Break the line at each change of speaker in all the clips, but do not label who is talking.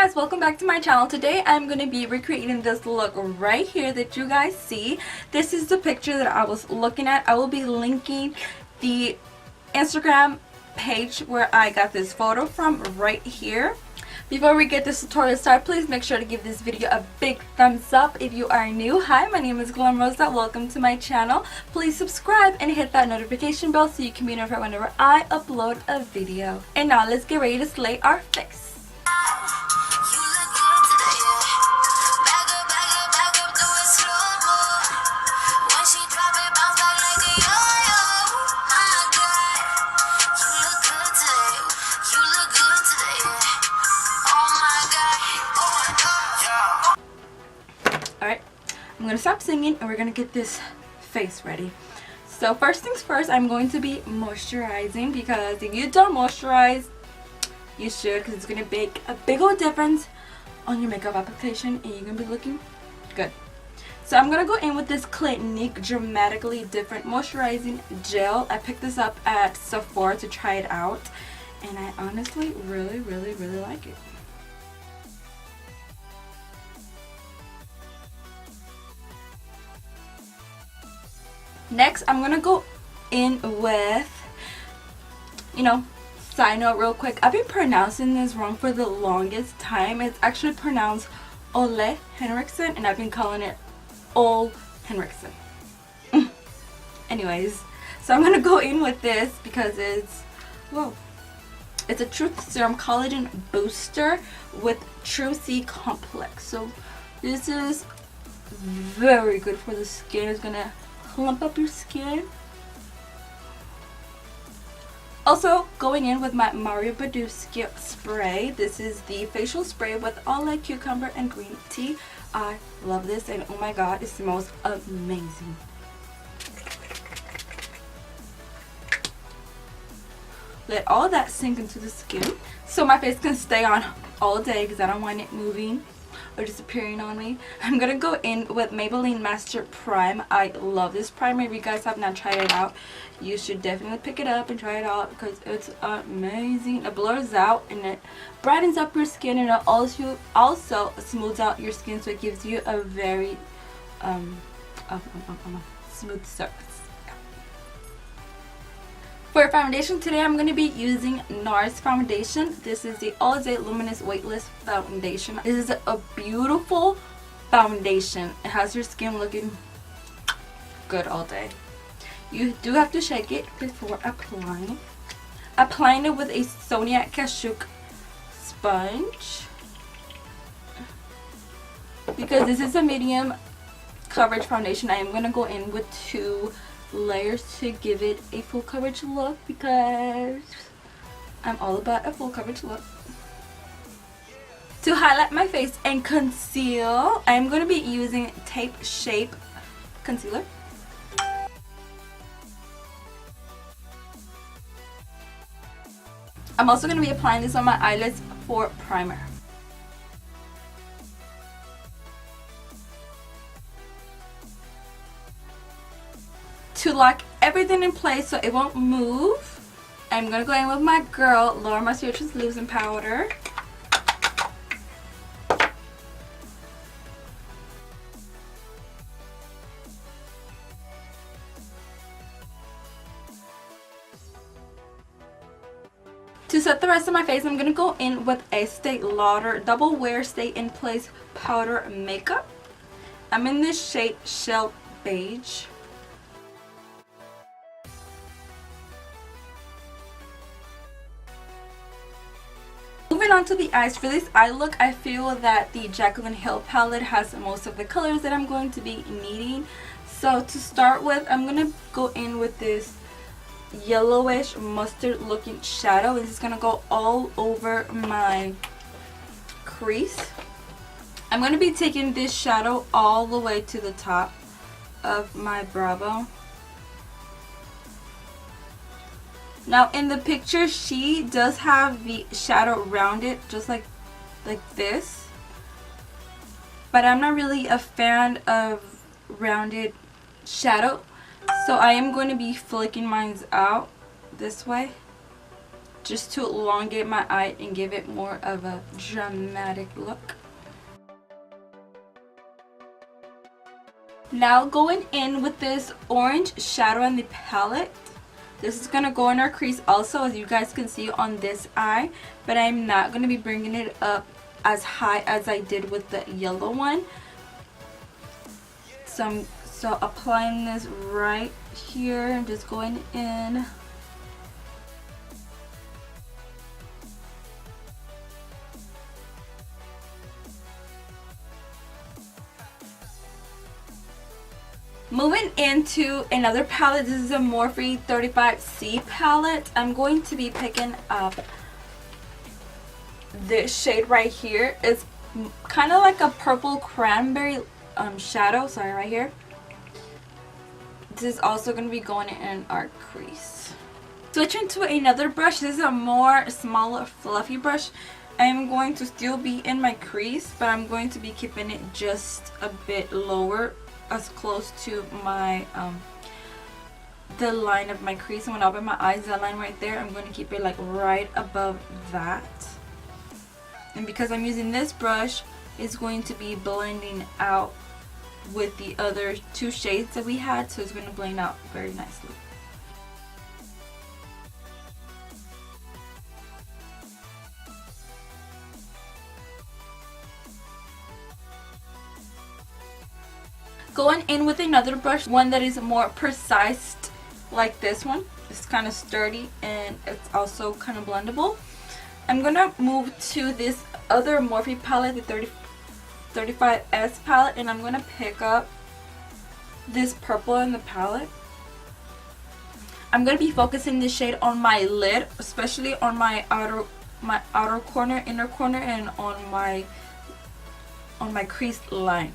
guys, welcome back to my channel. Today I'm going to be recreating this look right here that you guys see. This is the picture that I was looking at. I will be linking the Instagram page where I got this photo from right here. Before we get this tutorial started, please make sure to give this video a big thumbs up. If you are new, hi, my name is Glam Rosa. Welcome to my channel. Please subscribe and hit that notification bell so you can be notified whenever I upload a video. And now let's get ready to slay our face. Alright, I'm going to stop singing and we're going to get this face ready. So first things first, I'm going to be moisturizing, because if you don't moisturize, you should, because it's going to make a big old difference on your makeup application and you're going to be looking good. So I'm going to go in with this Clinique Dramatically Different Moisturizing Gel. I picked this up at Sephora to try it out and I honestly really like it. Next, I'm going to go in with, side note real quick. I've been pronouncing this wrong for the longest time. It's actually pronounced Ole Henriksen and I've been calling it Ole Henriksen. Anyways, so I'm going to go in with this because it's a Truth Serum Collagen Booster with True C Complex. So this is very good for the skin. It's going to plump up your skin. Also going in with my Mario Badescu spray. This is the facial spray with Ole cucumber and green tea. I love this and oh my god, it smells amazing. Let all that sink into the skin so my face can stay on all day because I don't want it moving or disappearing on me. I'm gonna go in with Maybelline Master Prime. I love this primer. If you guys have not tried it out, you should definitely pick it up and try it out because it's amazing. It blurs out and it brightens up your skin, and it also smooths out your skin, so it gives you a very smooth surface. For foundation today, I'm going to be using NARS foundation. This is the All Day Luminous Weightless Foundation. This is a beautiful foundation. It has your skin looking good all day. You do have to shake it before applying. Applying it with a Sonia Kashuk sponge, because this is a medium coverage foundation. I am going to go in with 2 layers to give it a full coverage look, because I'm all about a full coverage look. To highlight my face and conceal, I'm going to be using Tape Shape Concealer. I'm also going to be applying this on my eyelids for primer. To lock everything in place so it won't move, I'm going to go in with my girl Laura Mercier Translucent Powder. To set the rest of my face, I'm going to go in with a Estee Lauder Double Wear Stay in Place Powder Makeup. I'm in this shade Shell Beige. Moving on to the eyes. For this eye look, I feel that the Jaclyn Hill palette has most of the colors that I'm going to be needing. So to start with, I'm going to go in with this yellowish mustard looking shadow. This is going to go all over my crease. I'm going to be taking this shadow all the way to the top of my brow bone. Now in the picture, she does have the shadow rounded just like this, but I'm not really a fan of rounded shadow, so I am going to be flicking mine out this way just to elongate my eye and give it more of a dramatic look. Now going in with this orange shadow on the palette. This is going to go in our crease also, as you guys can see on this eye, but I'm not going to be bringing it up as high as I did with the yellow one. So applying this right here and just going in. Moving into another palette, this is a Morphe 35C palette. I'm going to be picking up this shade right here. It's kind of like a purple cranberry shadow, sorry, right here. This is also going to be going in our crease. Switching to another brush, this is a more smaller fluffy brush. I'm going to still be in my crease, but I'm going to be keeping it just a bit lower, as close to my the line of my crease. And when I open my eyes, that line right there, I'm going to keep it like right above that. And because I'm using this brush, it's going to be blending out with the other two shades that we had, so it's going to blend out very nicely. Going in with another brush, one that is more precise like this one. It's kind of sturdy and it's also kind of blendable. I'm going to move to this other Morphe palette, the 35S palette, and I'm going to pick up this purple in the palette. I'm going to be focusing this shade on my lid, especially on my outer corner, inner corner, and on my crease line.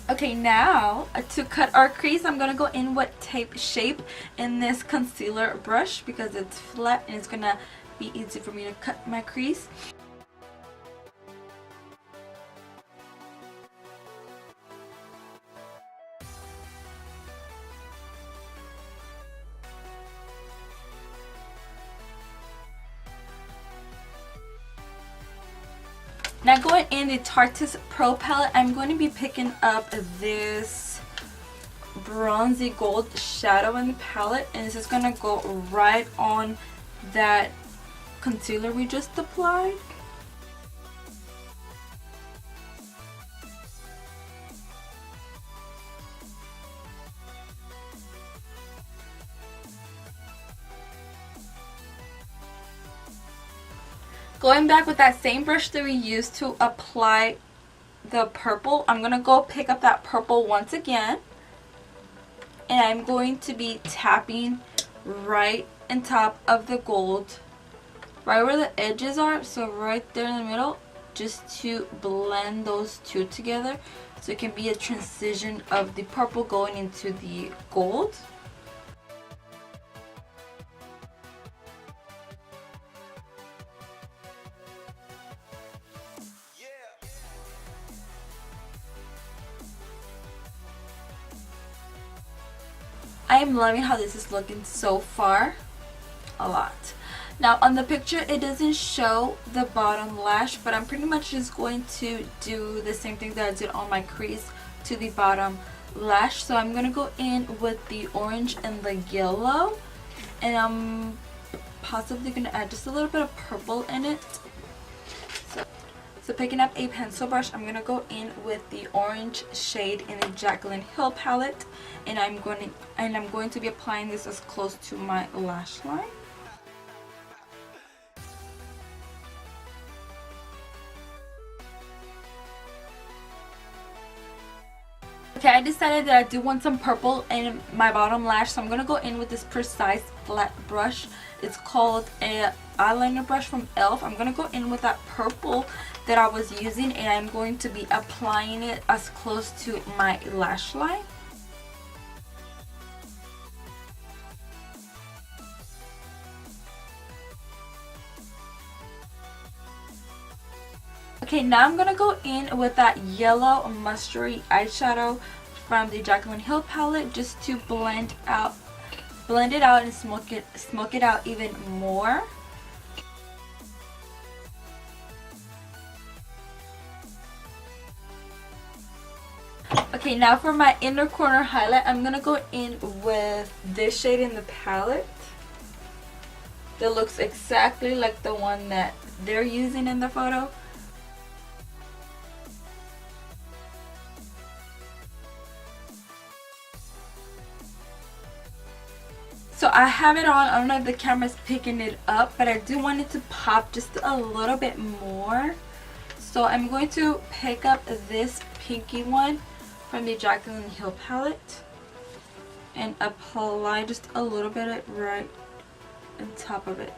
Okay, now to cut our crease, I'm going to go in with Tape Shape in this concealer brush because it's flat and it's going to be easy for me to cut my crease. Now going in the Tarte's Pro palette, I'm going to be picking up this bronzy gold shadow in the palette, and this is going to go right on that concealer we just applied. Going back with that same brush that we used to apply the purple, I'm going to go pick up that purple once again. And I'm going to be tapping right on top of the gold, right where the edges are, so right there in the middle, just to blend those two together. So it can be a transition of the purple going into the gold. I am loving how this is looking so far. A lot. Now on the picture it doesn't show the bottom lash, but I'm pretty much just going to do the same thing that I did on my crease to the bottom lash. So I'm going to go in with the orange and the yellow, and I'm possibly going to add just a little bit of purple in it. So picking up a pencil brush, I'm going to go in with the orange shade in the Jaclyn Hill palette, and I'm going to be applying this as close to my lash line. Okay, I decided that I do want some purple in my bottom lash, so I'm going to go in with this precise flat brush. It's called a eyeliner brush from e.l.f. I'm going to go in with that purple that I was using, and I'm going to be applying it as close to my lash line. Okay, now I'm gonna go in with that yellow mustardy eyeshadow from the Jaclyn Hill palette, just to blend it out and smoke it out even more. Okay, now for my inner corner highlight, I'm gonna go in with this shade in the palette that looks exactly like the one that they're using in the photo. So I have it on. I don't know if the camera's picking it up, but I do want it to pop just a little bit more. So I'm going to pick up this pinky one from the Jaclyn Hill palette and apply just a little bit right on top of it.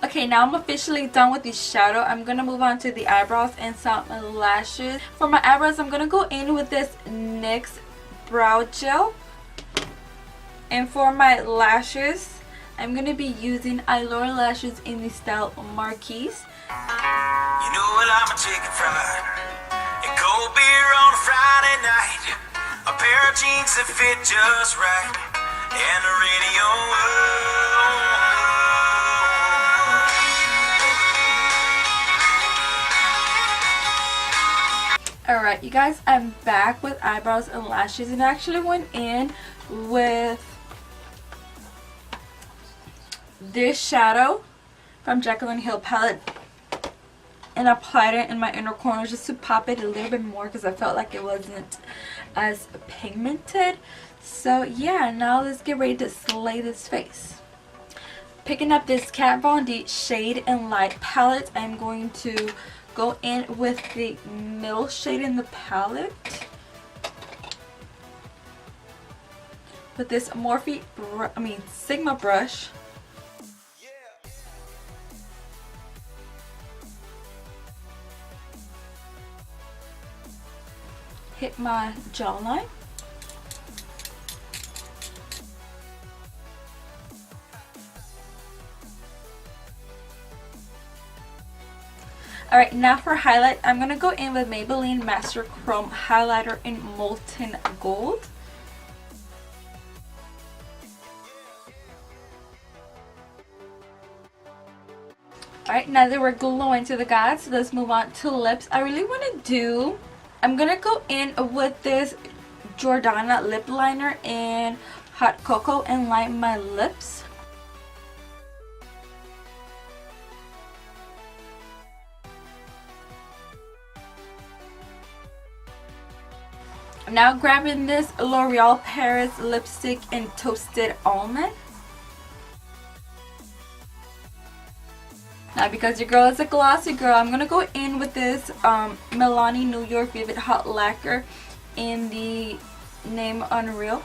Okay, now I'm officially done with the shadow. I'm going to move on to the eyebrows and some lashes. For my eyebrows, I'm going to go in with this NYX brow gel. And for my lashes, I'm going to be using Allure lashes in the style Marquise.
You know what, I'm a chicken fried and cold beer on a Friday night, a pair of jeans that fit just right, and the radio.
Alright, you guys, I'm back with eyebrows and lashes, and I actually went in with this shadow from Jaclyn Hill palette and applied it in my inner corners just to pop it a little bit more because I felt like it wasn't as pigmented. So yeah, now let's get ready to slay this face. Picking up this Kat Von D Shade and Light palette, I'm going to go in with the middle shade in the palette with this Sigma brush. Hit my jawline. Alright, now for highlight, I'm going to go in with Maybelline Master Chrome Highlighter in Molten Gold. Alright, now that we're glowing to the gods, let's move on to lips. I'm going to go in with this Jordana lip liner in Hot Cocoa and line my lips. I'm now grabbing this L'Oreal Paris lipstick in Toasted Almond. Now, because your girl is a glossy girl, I'm going to go in with this Milani New York Vivid Hot Lacquer in the name Unreal.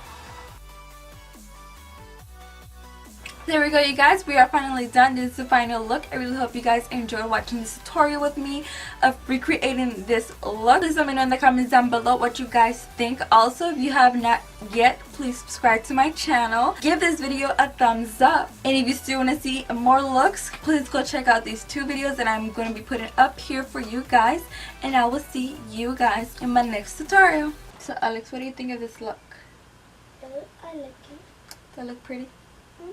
There we go, you guys. We are finally done. This is the final look. I really hope you guys enjoyed watching this tutorial with me of recreating this look. Please let me know in the comments down below what you guys think. Also, if you have not yet, please subscribe to my channel. Give this video a thumbs up. And if you still want to see more looks, please go check out these two videos that I'm going to be putting up here for you guys. And I will see you guys in my next tutorial. So, Alex, what do you think of this look?
I like it.
Does that look pretty?
Mm-hmm.